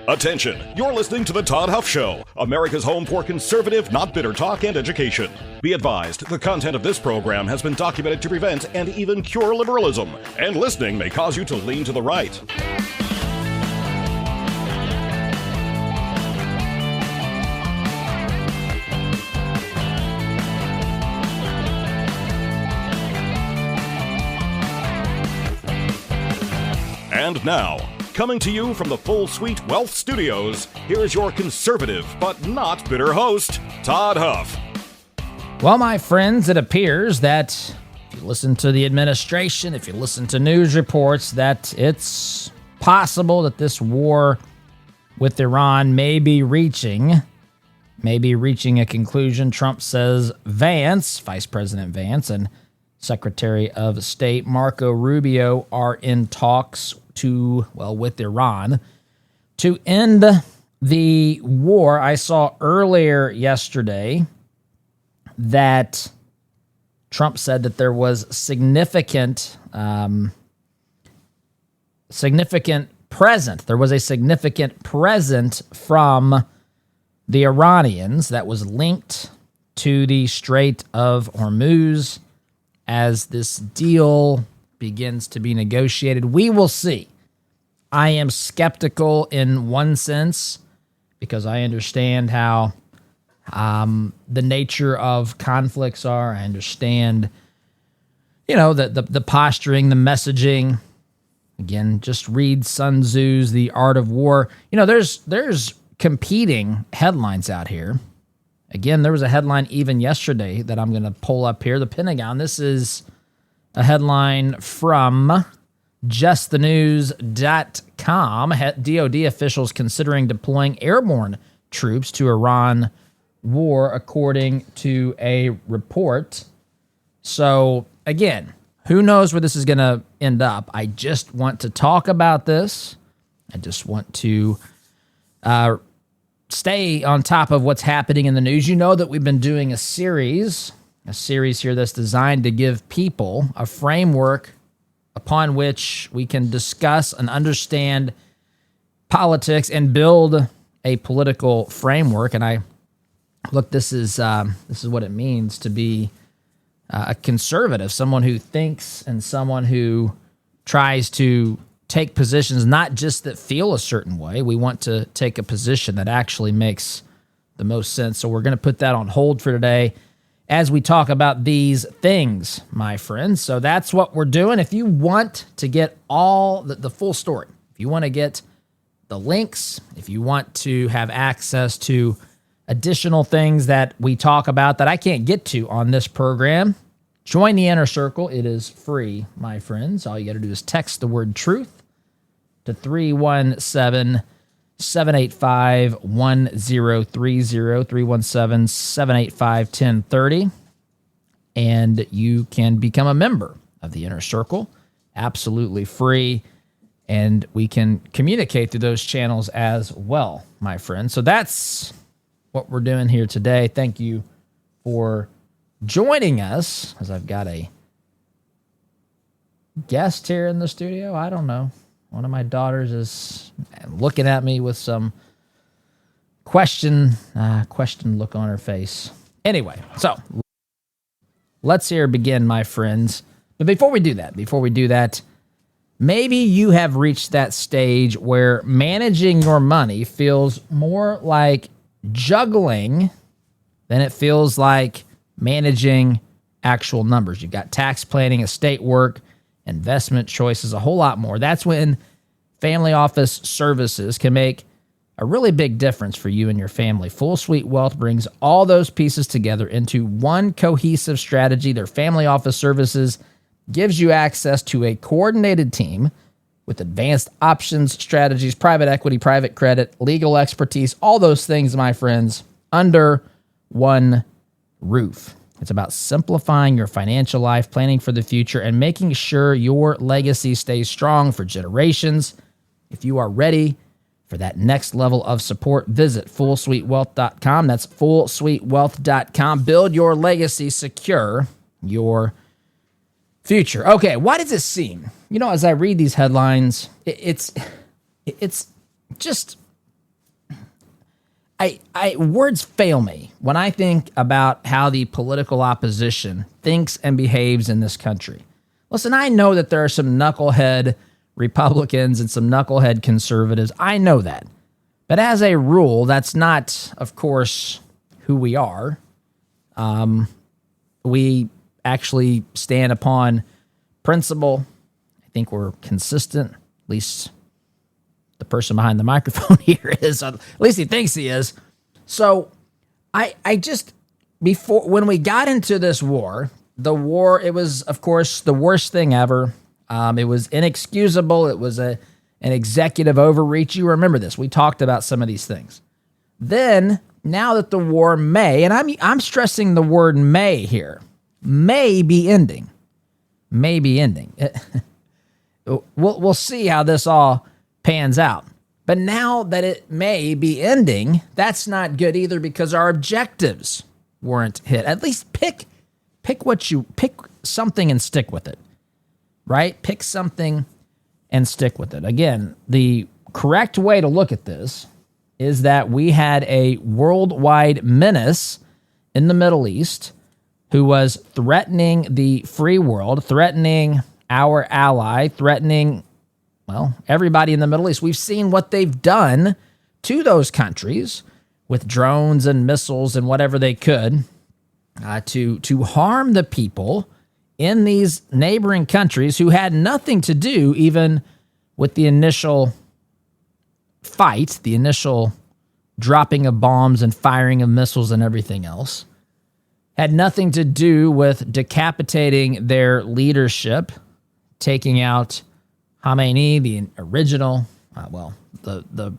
Attention, you're listening to The Todd Huff Show, America's home for conservative, not bitter talk and education. Be advised, the content of this program has been documented to prevent and even cure liberalism, and listening may cause you to lean to the right. And now, coming to you from the Full Suite Wealth Studios, here's your conservative but not bitter host, Todd Huff. Well, my friends, it appears that if you listen to the administration, if you listen to news reports, that it's possible that this war with Iran may be reaching a conclusion. Trump says Vance, Vice President Vance, and Secretary of State Marco Rubio are in talks with Iran to end the war. I saw earlier yesterday that Trump said that there was significant present. There was a significant present from the Iranians that was linked to the Strait of Hormuz as this deal begins to be negotiated. We will see. I am skeptical in one sense because I understand how the nature of conflicts are. I understand, the posturing, the messaging. Again, just read Sun Tzu's The Art of War. There's competing headlines out here. Again, there was a headline even yesterday that I'm going to pull up here. The Pentagon. This is a headline from justthenews.com. DOD officials considering deploying airborne troops to Iran war, according to a report. So, again, who knows where this is going to end up? I just want to talk about this. I just want to stay on top of what's happening in the news. You know that we've been doing a series here that's designed to give people a framework upon which we can discuss and understand politics and build a political framework. And this is what it means to be a conservative, someone who thinks and someone who tries to take positions not just that feel a certain way. We want to take a position that actually makes the most sense. So we're going to put that on hold for today as we talk about these things, my friends. So that's what we're doing. If you want to get all the full story, if you want to get the links, if you want to have access to additional things that we talk about that I can't get to on this program, join the Inner Circle. It is free, my friends. All you got to do is text the word truth to 317-785-1030, 317-785-1030, and you can become a member of the Inner Circle, absolutely free, and we can communicate through those channels as well, my friends. So that's what we're doing here today. Thank you for joining us, as I've got a guest here in the studio. I don't know. One of my daughters is looking at me with some question look on her face. Anyway, so let's begin, my friends. But before we do that, maybe you have reached that stage where managing your money feels more like juggling than it feels like managing actual numbers. You've got tax planning, estate work, investment choices, a whole lot more. That's when family office services can make a really big difference for you and your family. Full Suite Wealth brings all those pieces together into one cohesive strategy. Their family office services gives you access to a coordinated team with advanced options, strategies, private equity, private credit, legal expertise, all those things, my friends, under one roof. It's about simplifying your financial life, planning for the future, and making sure your legacy stays strong for generations. If you are ready for that next level of support, visit fullsuitewealth.com. That's fullsuitewealth.com. Build your legacy, secure your future. Okay, why does it seem, as I read these headlines, it's just words fail me when I think about how the political opposition thinks and behaves in this country. Listen, I know that there are some knucklehead Republicans and some knucklehead conservatives. I know that. But as a rule, that's not, of course, who we are. We actually stand upon principle. I think we're consistent, at least the person behind the microphone here is, at least he thinks he is. So I just, before, when we got into this war, it was, of course, the worst thing ever. It was inexcusable. It was an executive overreach. You remember this. We talked about some of these things. Then, now that the war may, and I'm stressing the word may here, may be ending. May be ending. We'll see how this all pans out. But now that it may be ending, that's not good either because our objectives weren't hit. At least pick something and stick with it. Right? Pick something and stick with it. Again, the correct way to look at this is that we had a worldwide menace in the Middle East who was threatening the free world, threatening our ally, threatening, well, everybody in the Middle East. We've seen what they've done to those countries with drones and missiles and whatever they could to harm the people in these neighboring countries who had nothing to do even with the initial fight, the initial dropping of bombs and firing of missiles and everything else. Had nothing to do with decapitating their leadership, taking out Khamenei, the original, the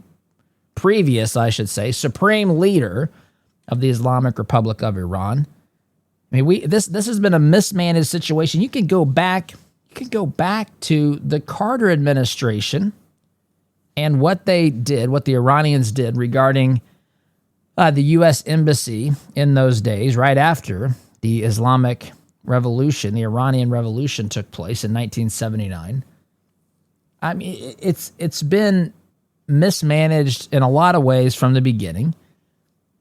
previous, I should say, supreme leader of the Islamic Republic of Iran. I mean, this has been a mismanaged situation. You could go back to the Carter administration and what they did, what the Iranians did regarding the U.S. embassy in those days, right after the Islamic Revolution, the Iranian Revolution took place in 1979. I mean, it's been mismanaged in a lot of ways from the beginning.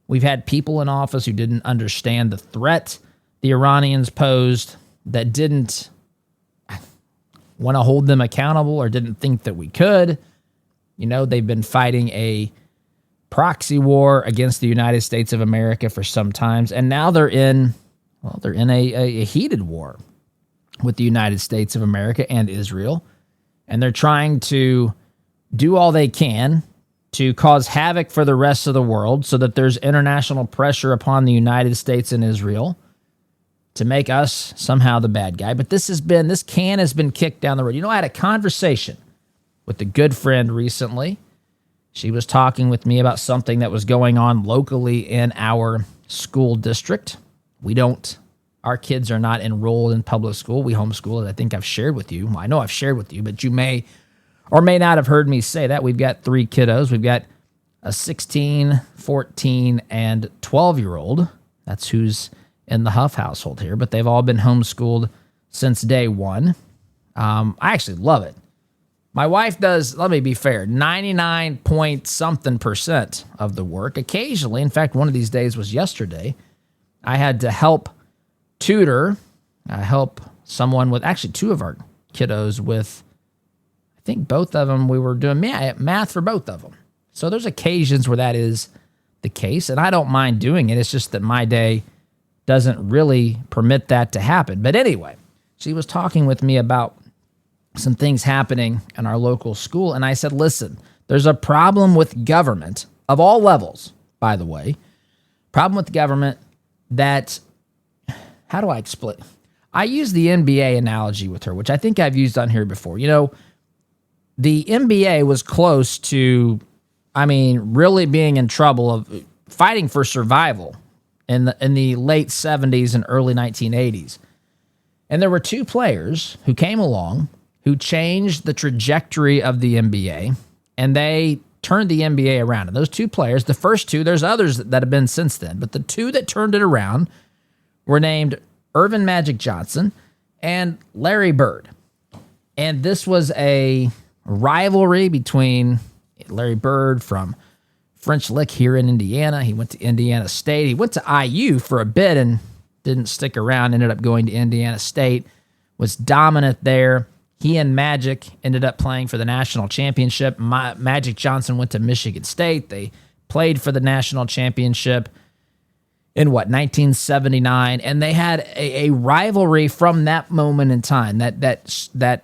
We've had people in office who didn't understand the threat the Iranians posed, that didn't want to hold them accountable or didn't think that we could. You know, they've been fighting a proxy war against the United States of America for some times, and now they're in a heated war with the United States of America and Israel, and they're trying to do all they can to cause havoc for the rest of the world so that there's international pressure upon the United States and Israel to make us somehow the bad guy. But this can has been kicked down the road. You know, I had a conversation with a good friend recently. She was talking with me about something that was going on locally in our school district. Our kids are not enrolled in public school. We homeschool, as I think I've shared with you. Well, I know I've shared with you, but you may or may not have heard me say that. We've got 3 kiddos. We've got a 16, 14, and 12-year-old. That's who's in the Huff household here, but they've all been homeschooled since day one. I actually love it. My wife does, let me be fair, 99 point something % of the work. Occasionally, in fact, one of these days was yesterday, I had to help help someone with, actually 2 of our kiddos with, I think both of them, we were doing math for both of them. So there's occasions where that is the case, and I don't mind doing it. It's just that my day doesn't really permit that to happen. But anyway, she was talking with me about some things happening in our local school, and I said, listen, there's a problem with government of all levels, by the way. Problem with government that, how do I explain? I use the NBA analogy with her, which I think I've used on here before. You know, the NBA was close to, really being in trouble of fighting for survival in the late 70s and early 1980s. And there were 2 players who came along who changed the trajectory of the NBA, and they turned the NBA around. And those 2 players, the first 2, there's others that have been since then, but the 2 that turned it around were named Irvin Magic Johnson and Larry Bird. And this was a rivalry between Larry Bird from French Lick here in Indiana. He went to Indiana State. He went to IU for a bit and didn't stick around, ended up going to Indiana State, was dominant there. He and Magic ended up playing for the national championship. Magic Johnson went to Michigan State. They played for the national championship in 1979, and they had a rivalry from that moment in time that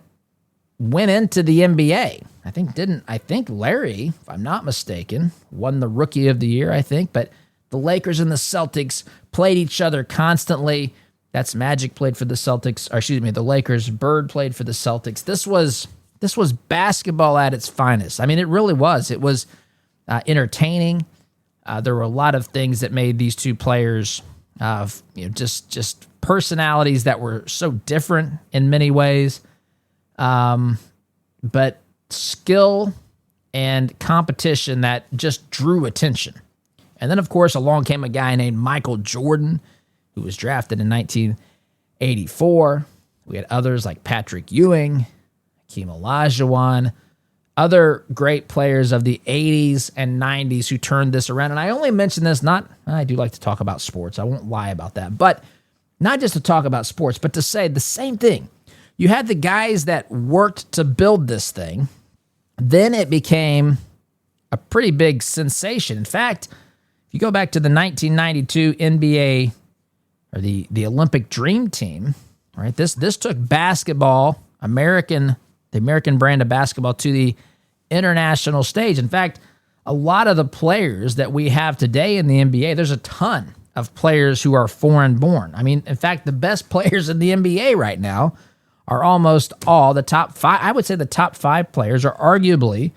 went into the NBA. I think Larry, if I'm not mistaken, won the Rookie of the Year, I think, but the Lakers and the Celtics played each other constantly. That's Magic played for the Celtics, or excuse me, the Lakers. Bird played for the Celtics. This was basketball at its finest. I mean, it really was. It was entertaining. There were a lot of things that made these two players, just personalities that were so different in many ways. But skill and competition that just drew attention. And then, of course, along came a guy named Michael Jordan, who was drafted in 1984. We had others like Patrick Ewing, Hakeem Olajuwon, other great players of the 80s and 90s who turned this around. And I only mention this, I do like to talk about sports. I won't lie about that. But not just to talk about sports, but to say the same thing. You had the guys that worked to build this thing. Then it became a pretty big sensation. In fact, if you go back to the 1992 NBA or the Olympic Dream Team, right? This took basketball, the American brand of basketball, to the international stage. In fact, a lot of the players that we have today in the NBA, there's a ton of players who are foreign born. I mean, in fact, the best players in the NBA right now are almost all the top five. I would say the top five players are arguably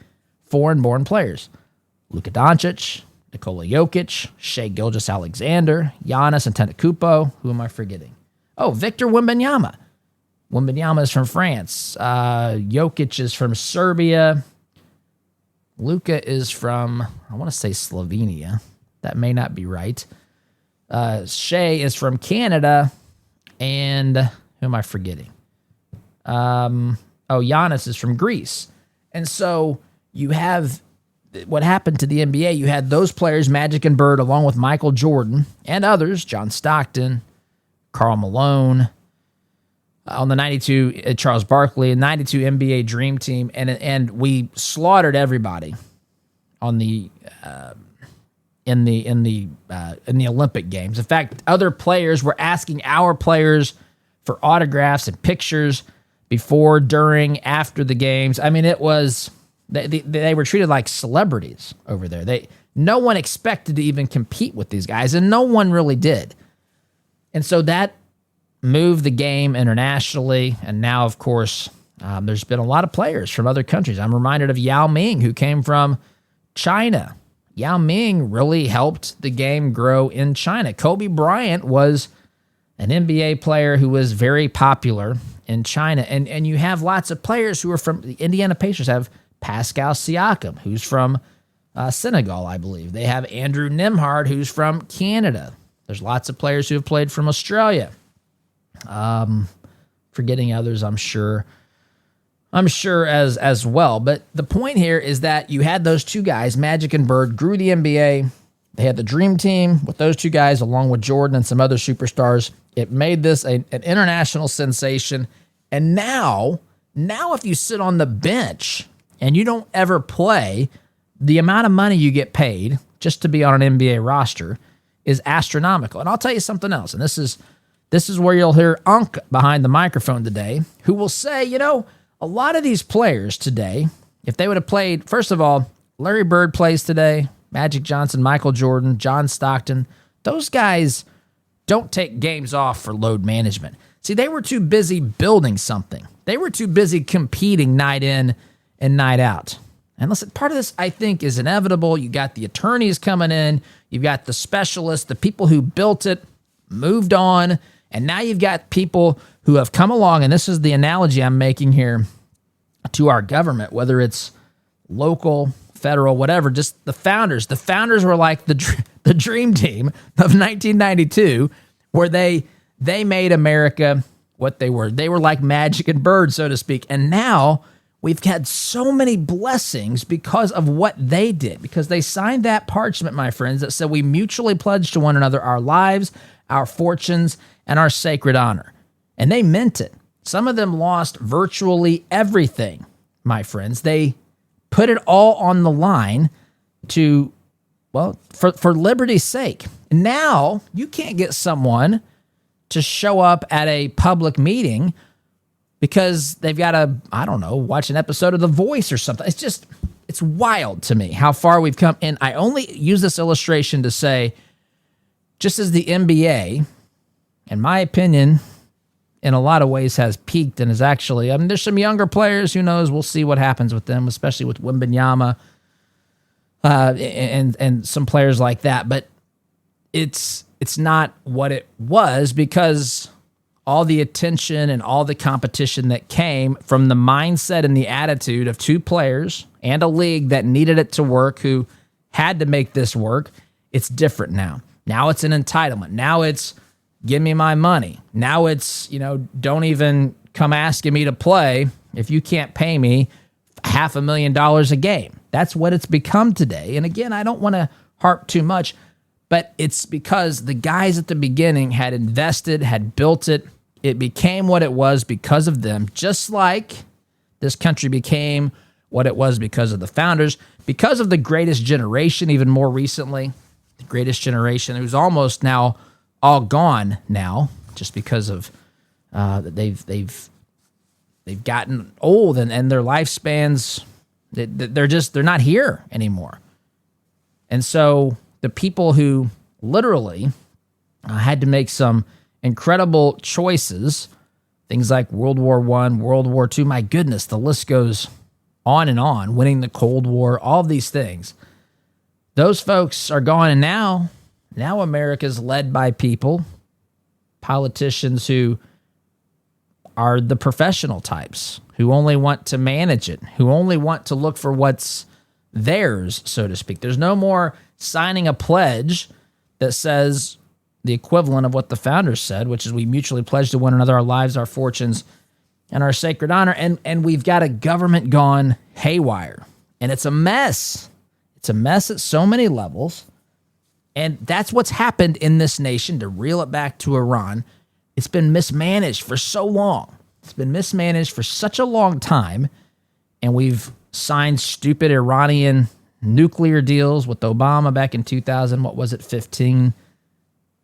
foreign-born players. Luka Doncic, Nikola Jokic, Shai Gilgeous-Alexander, Giannis Antetokounmpo. Who am I forgetting? Oh, Victor Wembanyama. Wembanyama is from France. Jokic is from Serbia. Luka is from, I want to say Slovenia. That may not be right. Shai is from Canada. And who am I forgetting? Giannis is from Greece. And so you have what happened to the NBA. You had those players, Magic and Bird, along with Michael Jordan and others, John Stockton, Karl Malone, on the 92, Charles Barkley, and 92 NBA Dream Team. And we slaughtered everybody on the in the Olympic Games. In fact, other players were asking our players for autographs and pictures before, during, after the games. I mean, it was they were treated like celebrities over there. No one expected to even compete with these guys, and no one really did. And so that moved the game internationally, and now, of course, there's been a lot of players from other countries. I'm reminded of Yao Ming, who came from China. Yao Ming really helped the game grow in China. Kobe Bryant was an NBA player who was very popular in China. And you have lots of players who are from the Indiana Pacers. Have Pascal Siakam, who's from Senegal, I believe. They have Andrew Nembhard, who's from Canada. There's lots of players who have played from Australia. Forgetting others, I'm sure as well. But the point here is that you had those two guys, Magic and Bird, grew the NBA. They had the Dream Team with those two guys, along with Jordan and some other superstars. It made this an international sensation. And now if you sit on the bench and you don't ever play, the amount of money you get paid just to be on an NBA roster is astronomical. And I'll tell you something else, and this is where you'll hear Unc behind the microphone today, who will say, a lot of these players today, if they would have played, first of all, Larry Bird plays today, Magic Johnson, Michael Jordan, John Stockton, those guys don't take games off for load management. See, they were too busy building something. They were too busy competing night in and night out. And listen, part of this, I think, is inevitable. You got the attorneys coming in. You've got the specialists, the people who built it, moved on. And now you've got people who have come along, and this is the analogy I'm making here to our government, whether it's local, federal, whatever, just the founders. The founders were like the Dream Team of 1992, where they made America what they were. They were like Magic and Bird, so to speak. And now we've had so many blessings because of what they did, because they signed that parchment, my friends, that said we mutually pledge to one another our lives, our fortunes, and our sacred honor. And they meant it. Some of them lost virtually everything, my friends. They put it all on the line to, well, for liberty's sake. Now you can't get someone to show up at a public meeting because they've got to, I don't know, watch an episode of The Voice or something. It's wild to me how far we've come. And I only use this illustration to say, just as the NBA, in my opinion, in a lot of ways has peaked and is actually, I mean, there's some younger players, who knows, we'll see what happens with them, especially with Wembanyama and some players like that. But it's not what it was, because all the attention and all the competition that came from the mindset and the attitude of two players and a league that needed it to work, who had to make this work, it's different now. Now it's an entitlement. Now it's give me my money. Now it's, don't even come asking me to play if you can't pay me $500,000 a game. That's what it's become today. And again, I don't want to harp too much, but it's because the guys at the beginning had invested, had built it. It became what it was because of them, just like this country became what it was because of the founders, because of the greatest generation, even more recently, the greatest generation, who's almost now all gone now, just because of they've gotten old and their lifespans, they're not here anymore. And so the people who literally had to make some incredible choices, things like World War I, World War II, my goodness, the list goes on and on, winning the Cold War, all of these things. Those folks are gone, and now America's led by people, politicians who are the professional types, who only want to manage it, who only want to look for what's theirs, so to speak. There's no more signing a pledge that says the equivalent of what the founders said, which is we mutually pledge to one another our lives, our fortunes, and our sacred honor. And we've got a government gone haywire. And it's a mess. It's a mess at so many levels. And that's what's happened in this nation. To reel it back to Iran, it's been mismanaged for so long. It's been mismanaged for such a long time. And we've signed stupid Iranian nuclear deals with Obama back in 15?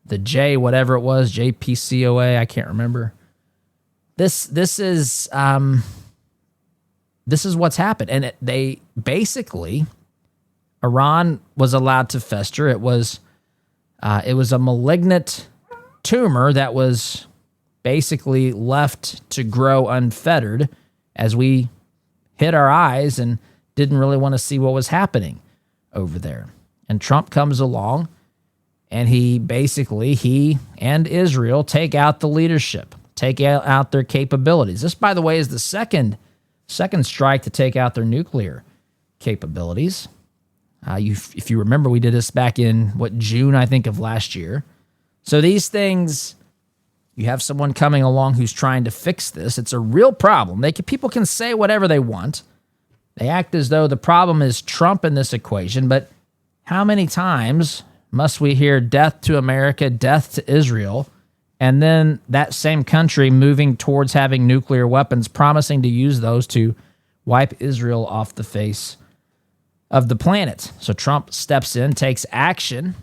The J, whatever it was, JPCOA, I can't remember. This is what's happened. And they basically, Iran was allowed to fester. It was a malignant tumor that was basically left to grow unfettered as we hid our eyes and didn't really want to see what was happening over there. And Trump comes along, and he and Israel take out the leadership, take out their capabilities. This, by the way, is the second strike to take out their nuclear capabilities. If you remember, we did this back in, June, I think, of last year. So these things, you have someone coming along who's trying to fix this. It's a real problem. People can say whatever they want. They act as though the problem is Trump in this equation, but how many times must we hear death to America, death to Israel, and then that same country moving towards having nuclear weapons, promising to use those to wipe Israel off the face of the planet? So Trump steps in, takes action,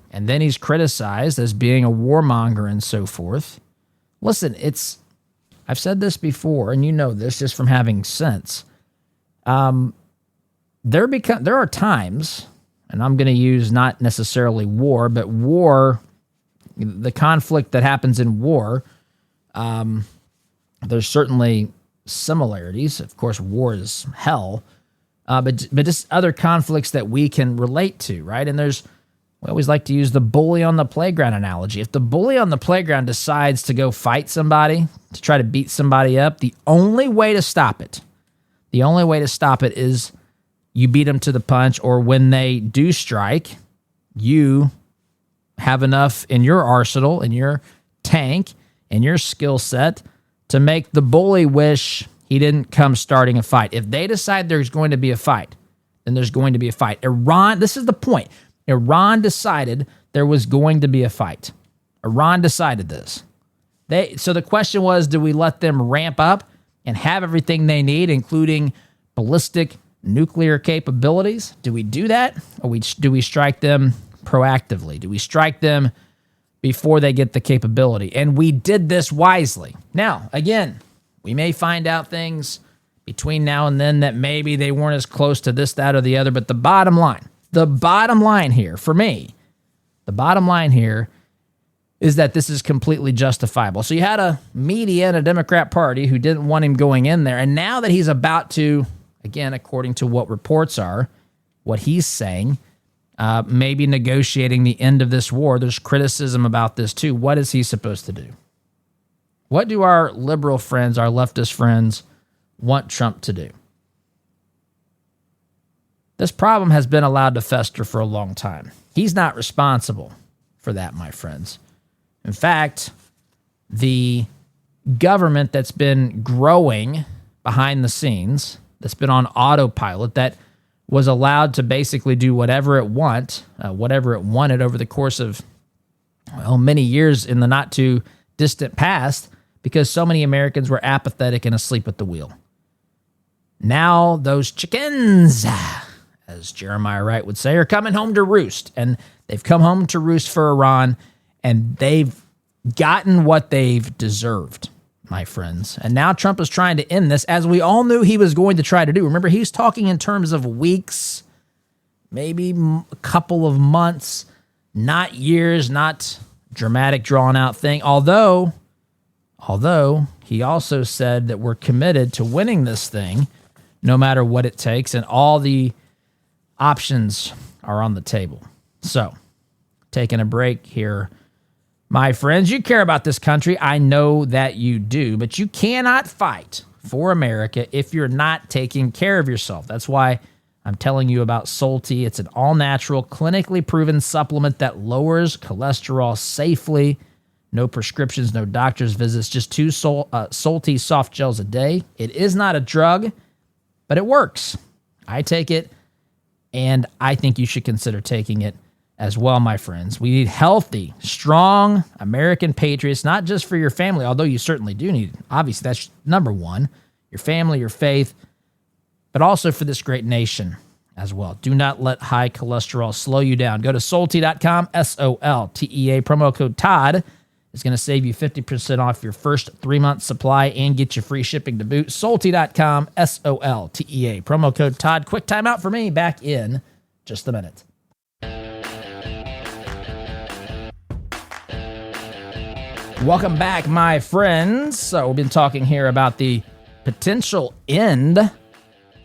and then he's criticized as being a warmonger and so forth. Listen, I've said this before, and you know this just from having sense. There are times, and I'm going to use not necessarily war, but war, the conflict that happens in war, there's certainly similarities. Of course, war is hell, but just other conflicts that we can relate to, right? And we always like to use the bully on the playground analogy. If the bully on the playground decides to go fight somebody, to try to beat somebody up, the only way to stop it is you beat them to the punch, or when they do strike, you have enough in your arsenal, in your tank, in your skill set to make the bully wish He didn't come starting a fight. If they decide there's going to be a fight, then there's going to be a fight. Iran, this is the point. Iran decided there was going to be a fight. Iran decided this. So the question was, do we let them ramp up and have everything they need, including ballistic nuclear capabilities? Do we do that? Or do we strike them proactively? Do we strike them before they get the capability? And we did this wisely. Now, again, we may find out things between now and then that maybe they weren't as close to this, that, or the other. But the bottom line here, for me, the bottom line here is that this is completely justifiable. So you had a media and a Democrat Party who didn't want him going in there. And now that he's about to, again, according to what reports are, what he's saying, maybe negotiating the end of this war, there's criticism about this too. What is he supposed to do? What do our liberal friends, our leftist friends, want Trump to do? This problem has been allowed to fester for a long time. He's not responsible for that, my friends. In fact, the government that's been growing behind the scenes, that's been on autopilot, that was allowed to basically do whatever it wanted over the course of, many years in the not too distant past, because so many Americans were apathetic and asleep at the wheel. Now those chickens, as Jeremiah Wright would say, are coming home to roost. And they've come home to roost for Iran, and they've gotten what they've deserved, my friends. And now Trump is trying to end this, as we all knew he was going to try to do. Remember, he's talking in terms of weeks, maybe a couple of months, not years, not dramatic, drawn-out thing. Although he also said that we're committed to winning this thing no matter what it takes, and all the options are on the table. So, taking a break here, my friends. You care about this country. I know that you do, but you cannot fight for America if you're not taking care of yourself. That's why I'm telling you about Solti. It's an all-natural, clinically proven supplement that lowers cholesterol safely. No prescriptions, no doctor's visits, just 2 Solti soft gels a day. It is not a drug, but it works. I take it, and I think you should consider taking it as well, my friends. We need healthy, strong American patriots, not just for your family, although you certainly do need it. Obviously, that's number one, your family, your faith, but also for this great nation as well. Do not let high cholesterol slow you down. Go to Solti.com, SOLTEA, promo code Todd is going to save you 50% off your first 3-month supply and get you free shipping to boot. Solti.com, SOLTEA, promo code Todd. Quick timeout for me, back in just a minute. Welcome back, my friends. So we've been talking here about the potential end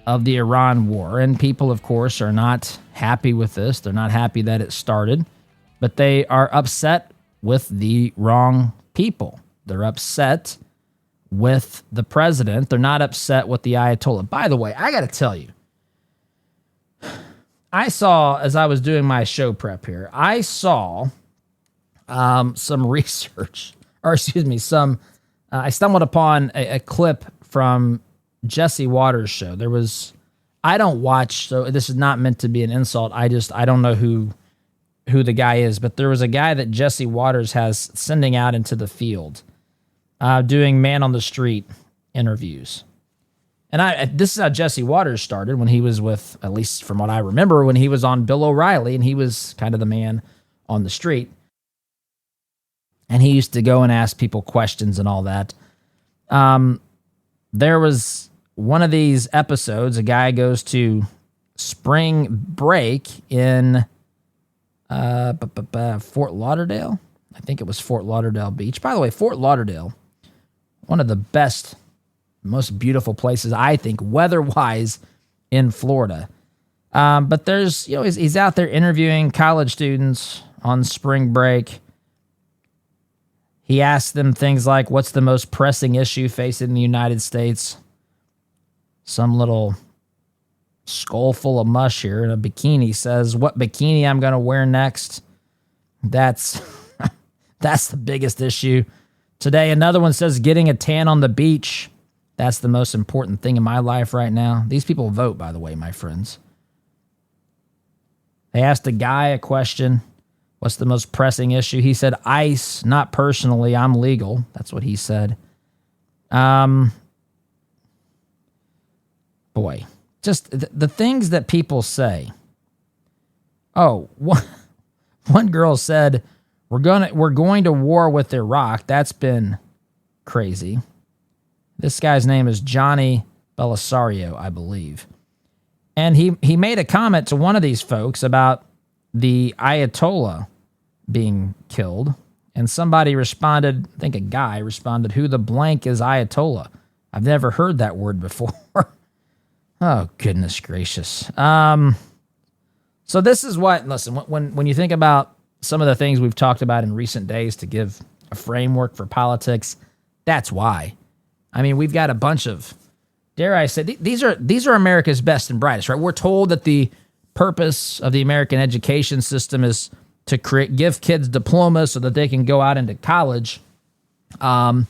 of the Iran war, and people, of course, are not happy with this. They're not happy that it started, but they are upset with the wrong people. They're upset with the president. They're not upset with the Ayatollah. By the way, I got to tell you, I saw, as I was doing my show prep here, I saw some research, or excuse me, I stumbled upon a clip from Jesse Waters' show. I don't watch, so this is not meant to be an insult. I don't know who the guy is, but there was a guy that Jesse Waters has sending out into the field, doing man on the street interviews. And this is how Jesse Waters started, when he was with, at least from what I remember, when he was on Bill O'Reilly, and he was kind of the man on the street. And he used to go and ask people questions and all that. There was one of these episodes, a guy goes to spring break in Fort Lauderdale. I think it was Fort Lauderdale Beach. By the way, Fort Lauderdale, one of the best, most beautiful places, I think, weather-wise, in Florida. But there's, he's out there interviewing college students on spring break. He asked them things like, what's the most pressing issue facing the United States? Some little skull full of mush here in a bikini says, what bikini I'm going to wear next? That's the biggest issue today. Another one says, getting a tan on the beach. That's the most important thing in my life right now. These people vote, by the way, my friends. They asked a guy a question. What's the most pressing issue? He said, ICE, not personally, I'm legal. That's what he said. Boy, just the things that people say. Oh, one girl said, we're going to war with Iraq. That's been crazy. This guy's name is Johnny Belisario, I believe. And he made a comment to one of these folks about the Ayatollah being killed. And somebody responded, I think a guy responded, who the blank is Ayatollah? I've never heard that word before. Oh, goodness gracious. So this is what, listen, when you think about some of the things we've talked about in recent days to give a framework for politics, that's why. I mean, we've got a bunch of, dare I say, these are America's best and brightest, right? We're told that the purpose of the American education system is to give kids diplomas so that they can go out into college, and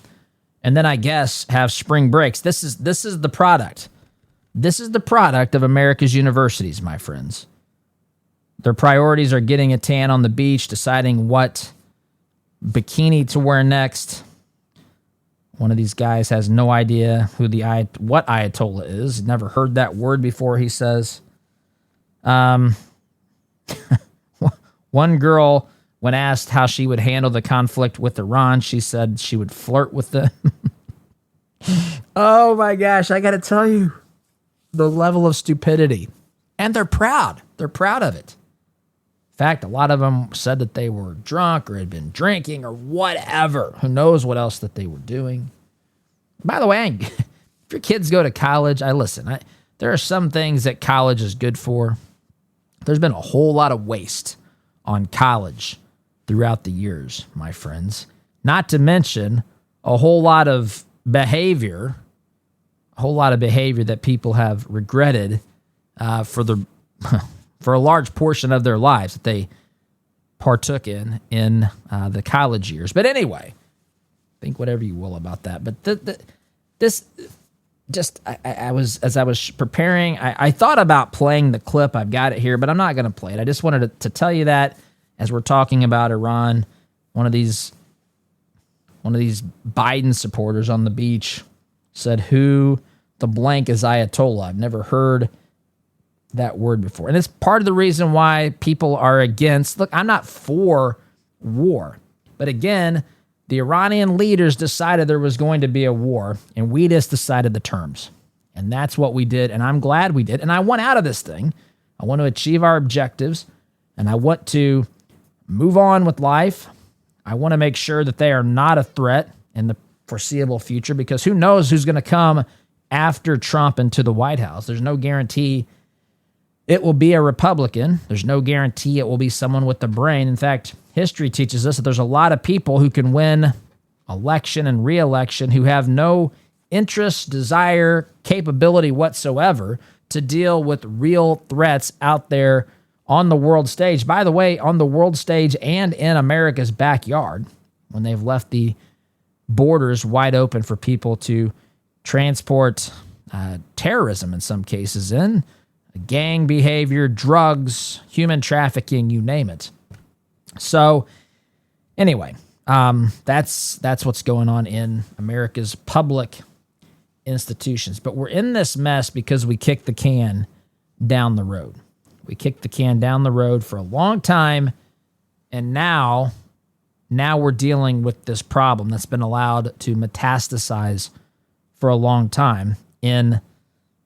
then I guess have spring breaks. This is the product. This is the product of America's universities, my friends. Their priorities are getting a tan on the beach, deciding what bikini to wear next. One of these guys has no idea what Ayatollah is. Never heard that word before, he says. One girl, when asked how she would handle the conflict with Iran, she said she would flirt with them. Oh my gosh, I got to tell you, the level of stupidity. And they're proud. They're proud of it. In fact, a lot of them said that they were drunk or had been drinking or whatever. Who knows what else that they were doing. By the way, if your kids go to college, there are some things that college is good for. There's been a whole lot of waste on college throughout the years, my friends. Not to mention a whole lot of behavior that people have regretted for a large portion of their lives that they partook in the college years. But anyway, think whatever you will about that. But as I was preparing, I thought about playing the clip. I've got it here, but I'm not going to play it. I just wanted to tell you that as we're talking about Iran, one of these Biden supporters on the beach said, who the blank is Ayatollah. I've never heard that word before. And it's part of the reason why people are against. Look, I'm not for war. But again, the Iranian leaders decided there was going to be a war, and we just decided the terms. And that's what we did, and I'm glad we did. And I want out of this thing. I want to achieve our objectives, and I want to move on with life. I want to make sure that they are not a threat in the foreseeable future, because who knows who's going to come after Trump into the White House. There's no guarantee it will be a Republican. There's no guarantee it will be someone with the brain. In fact, history teaches us that there's a lot of people who can win election and re-election who have no interest, desire, capability whatsoever to deal with real threats out there on the world stage. By the way, on the world stage and in America's backyard, when they've left the borders wide open for people to transport terrorism in some cases in, gang behavior, drugs, human trafficking, you name it. So anyway, that's what's going on in America's public institutions. But we're in this mess because we kicked the can down the road. We kicked the can down the road for a long time, and now we're dealing with this problem that's been allowed to metastasize for a long time in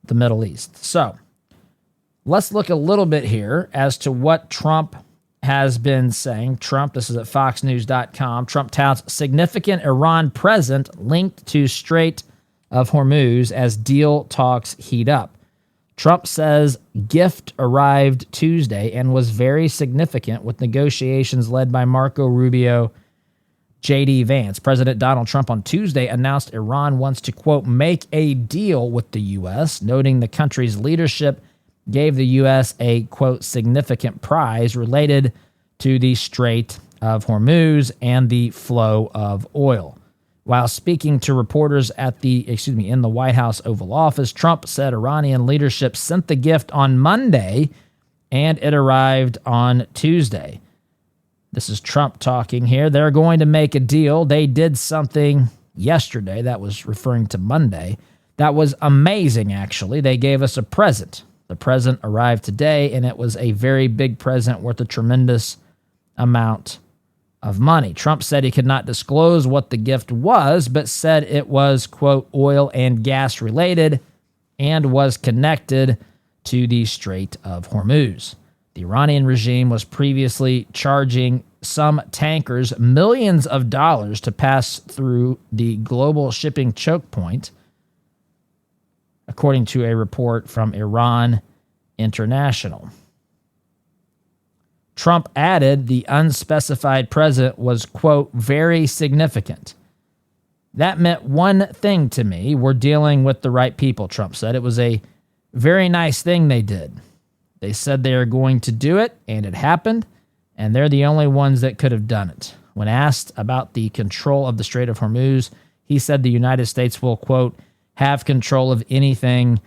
the Middle East. So let's look a little bit here as to what Trump has been saying. Trump, this is at foxnews.com. Trump touts significant Iran presence linked to Strait of Hormuz as deal talks heat up. Trump says gift arrived Tuesday and was very significant, with negotiations led by Marco Rubio, J.D. Vance. President Donald Trump on Tuesday announced Iran wants to, quote, make a deal with the U.S., noting the country's leadership gave the U.S. a, quote, significant prize related to the Strait of Hormuz and the flow of oil. While speaking to reporters in the White House Oval Office, Trump said Iranian leadership sent the gift on Monday and it arrived on Tuesday. This is Trump talking here. They're going to make a deal. They did something yesterday, that was referring to Monday, that was amazing, actually. They gave us a present. The present arrived today, and it was a very big present worth a tremendous amount of money. Trump said he could not disclose what the gift was, but said it was, quote, oil and gas related and was connected to the Strait of Hormuz. The Iranian regime was previously charging some tankers millions of dollars to pass through the global shipping choke point, according to a report from Iran International. Trump added the unspecified present was, quote, very significant. That meant one thing to me. We're dealing with the right people, Trump said. It was a very nice thing they did. They said they are going to do it, and it happened, and they're the only ones that could have done it. When asked about the control of the Strait of Hormuz, he said the United States will, quote, have control of anything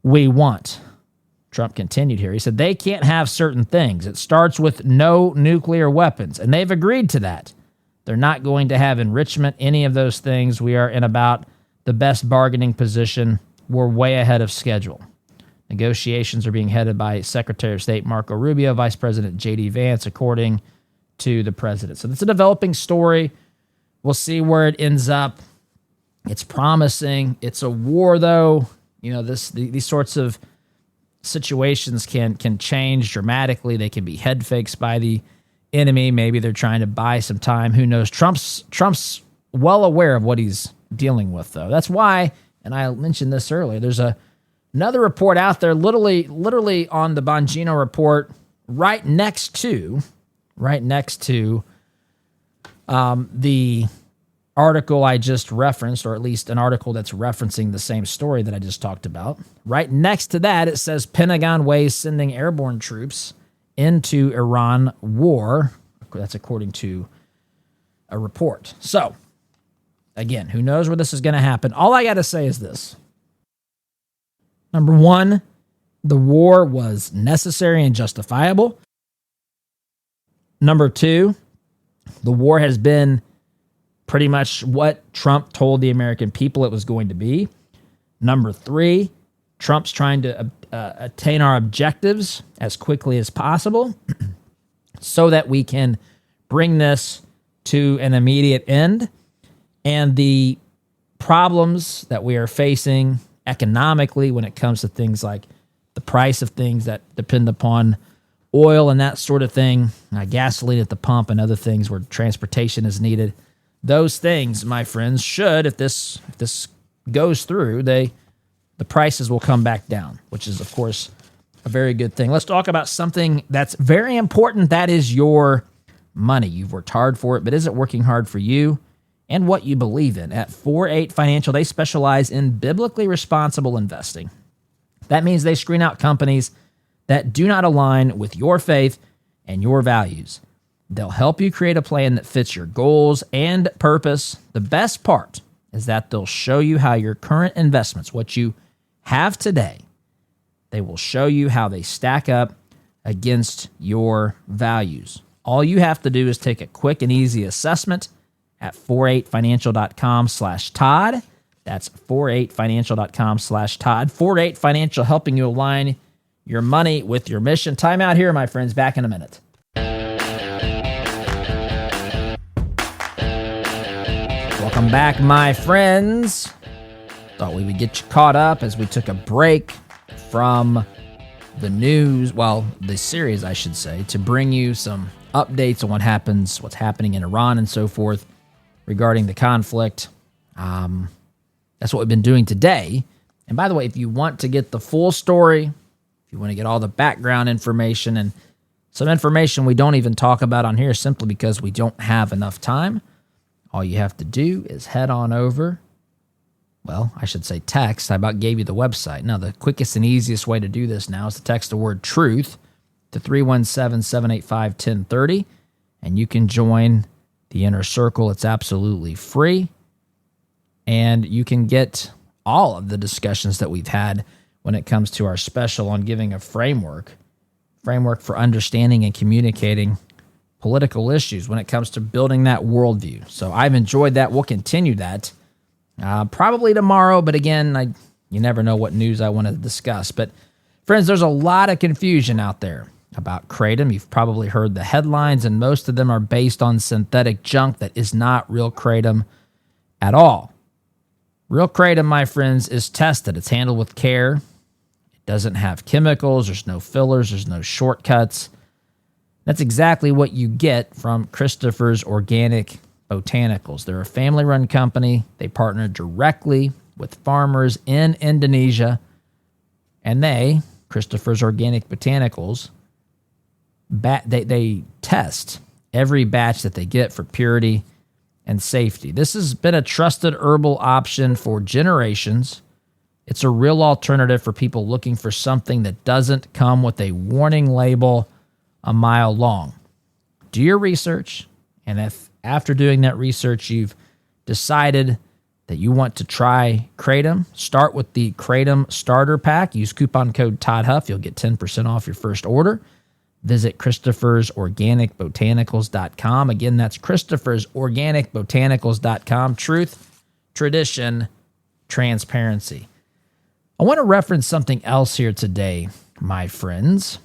we want. Trump continued here. He said they can't have certain things. It starts with no nuclear weapons, and they've agreed to that. They're not going to have enrichment, any of those things. We are in about the best bargaining position. We're way ahead of schedule. Negotiations are being headed by Secretary of State Marco Rubio, Vice President J.D. Vance, according to the president. So it's a developing story. We'll see where it ends up. It's promising. It's a war, though. You know, these sorts of situations can change dramatically. They can be head fakes by the enemy. Maybe they're trying to buy some time. Who knows? Trump's well aware of what he's dealing with, though. That's why, and I mentioned this earlier, there's another report out there, literally on the Bongino report, right next to the article I just referenced, or at least an article that's referencing the same story that I just talked about. Right next to that, it says Pentagon weighs sending airborne troops into Iran war. That's according to a report. So, again, who knows where this is going to happen? All I got to say is this. Number one, the war was necessary and justifiable. Number two, the war has been pretty much what Trump told the American people it was going to be. Number three, Trump's trying to attain our objectives as quickly as possible so that we can bring this to an immediate end. And the problems that we are facing economically when it comes to things like the price of things that depend upon oil and that sort of thing, gasoline at the pump and other things where transportation is needed. Those things, my friends, should, if this goes through, the prices will come back down, which is, of course, a very good thing. Let's talk about something that's very important. That is your money. You've worked hard for it, but is it working hard for you and what you believe in? At 4-8 Financial, they specialize in biblically responsible investing. That means they screen out companies that do not align with your faith and your values. They'll help you create a plan that fits your goals and purpose. The best part is that they'll show you how your current investments, what you have today, they will show you how they stack up against your values. All you have to do is take a quick and easy assessment at 48financial.com/Todd. That's 48financial.com/Todd. 48 Financial, helping you align your money with your mission. Time out here, my friends. Back in a minute. Welcome back, my friends. Thought we would get you caught up as we took a break from the news, well, the series, I should say, to bring you some updates on what's happening in Iran and so forth regarding the conflict. That's what we've been doing today. And by the way, if you want to get the full story, if you want to get all the background information and some information we don't even talk about on here simply because we don't have enough time, all you have to do is head on over. Well, I should say text. I about gave you the website. Now, the quickest and easiest way to do this now is to text the word truth to 317-785-1030, and you can join the inner circle. It's absolutely free. And you can get all of the discussions that we've had when it comes to our special on giving a framework for understanding and communicating political issues when it comes to building that worldview. So I've enjoyed that. We'll continue that probably tomorrow. But again, you never know what news I want to discuss. But friends, there's a lot of confusion out there about kratom. You've probably heard the headlines, and most of them are based on synthetic junk that is not real kratom at all. Real kratom, my friends, is tested. It's handled with care. It doesn't have chemicals. There's no fillers. There's no shortcuts. That's exactly what you get from Christopher's Organic Botanicals. They're a family-run company. They partner directly with farmers in Indonesia, and Christopher's Organic Botanicals, they test every batch that they get for purity and safety. This has been a trusted herbal option for generations. It's a real alternative for people looking for something that doesn't come with a warning label a mile long. Do your research, and if after doing that research you've decided that you want to try kratom, start with the Kratom Starter Pack. Use coupon code ToddHuff. You'll get 10% off your first order. Visit Christopher'sOrganicBotanicals.com. Again, that's Christopher'sOrganicBotanicals.com. Truth, tradition, transparency. I want to reference something else here today, my friends.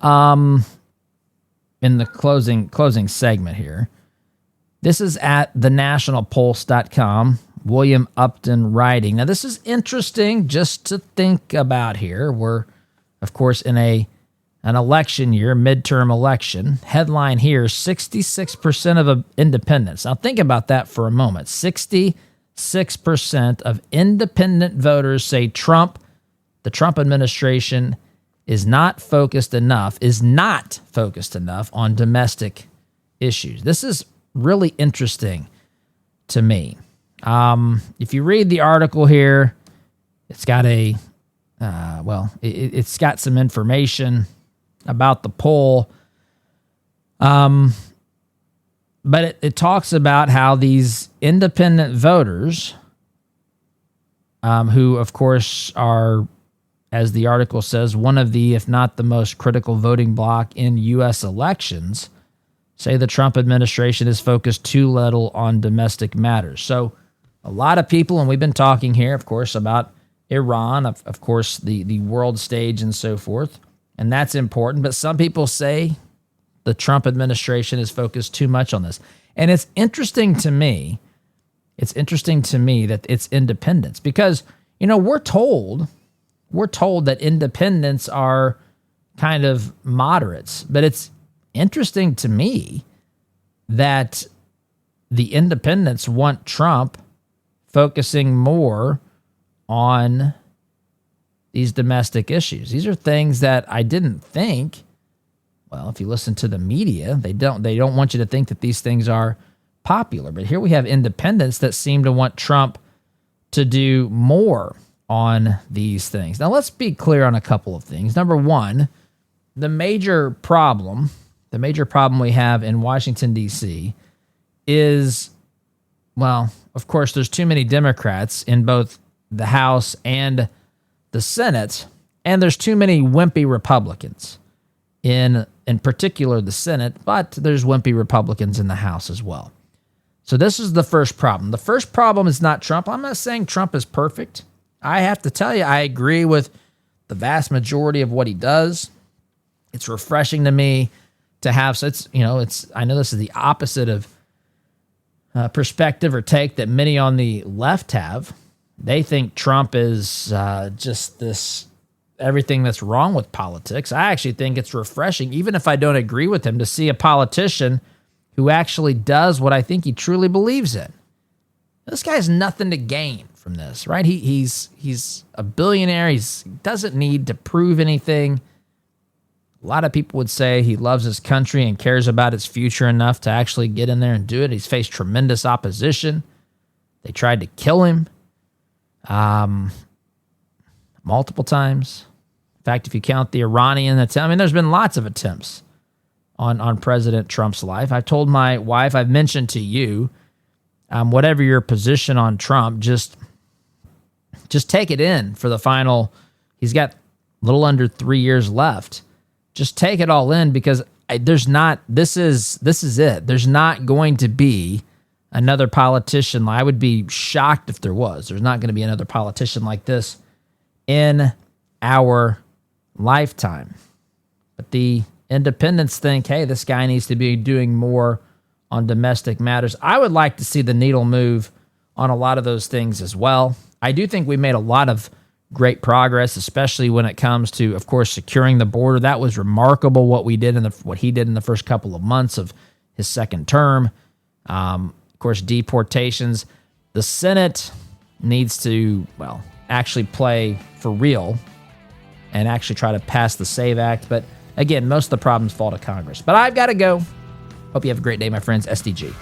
In the closing segment here. This is at thenationalpulse.com. William Upton writing. Now, this is interesting just to think about here. We're, of course, in an election year, midterm election. Headline here, 66% of independents. Now, think about that for a moment. 66% of independent voters say the Trump administration is not focused enough on domestic issues. This is really interesting to me. If you read the article here, it's got it's got some information about the poll. But it talks about how these independent voters, who of course are, as the article says, one of the, if not the most critical voting bloc in U.S. elections, say the Trump administration is focused too little on domestic matters. So a lot of people, and we've been talking here, of course, about Iran, of course, the world stage and so forth, and that's important. But some people say the Trump administration is focused too much on this. And it's interesting to me that it's independents because, we're told that independents are kind of moderates, but it's interesting to me that the independents want Trump focusing more on these domestic issues. These are things that I didn't think. Well, if you listen to the media, they don't want you to think that these things are popular. But here we have independents that seem to want Trump to do more on these things. Now, let's be clear on a couple of things. Number one, the major problem we have in Washington, D.C. is, well, of course, there's too many Democrats in both the House and the Senate, and there's too many wimpy Republicans in particular the Senate, but there's wimpy Republicans in the House as well. So this is the first problem. The first problem is not Trump. I'm not saying Trump is perfect. I have to tell you, I agree with the vast majority of what he does. It's refreshing to me to have, so I know this is the opposite of perspective or take that many on the left have. They think Trump is just this, everything that's wrong with politics. I actually think it's refreshing, even if I don't agree with him, to see a politician who actually does what I think he truly believes in. This guy has nothing to gain from this, right? He's a billionaire. He doesn't need to prove anything. A lot of people would say he loves his country and cares about its future enough to actually get in there and do it. He's faced tremendous opposition. They tried to kill him multiple times. In fact, if you count the Iranian attempt, there's been lots of attempts on President Trump's life. I've told my wife, I've mentioned to you, whatever your position on Trump, just take it in for the final. He's got a little under 3 years left. Just take it all in, because this is it. There's not going to be another politician. I would be shocked if there was. There's not going to be another politician like this in our lifetime. But the independents think, hey, this guy needs to be doing more on domestic matters. I would like to see the needle move on a lot of those things as well. I do think we made a lot of great progress, especially when it comes to, of course, securing the border. That was remarkable what he did in the first couple of months of his second term. Of course, deportations. The Senate needs to, actually play for real and actually try to pass the SAVE Act. But again, most of the problems fall to Congress. But I've got to go. Hope you have a great day, my friends. SDG.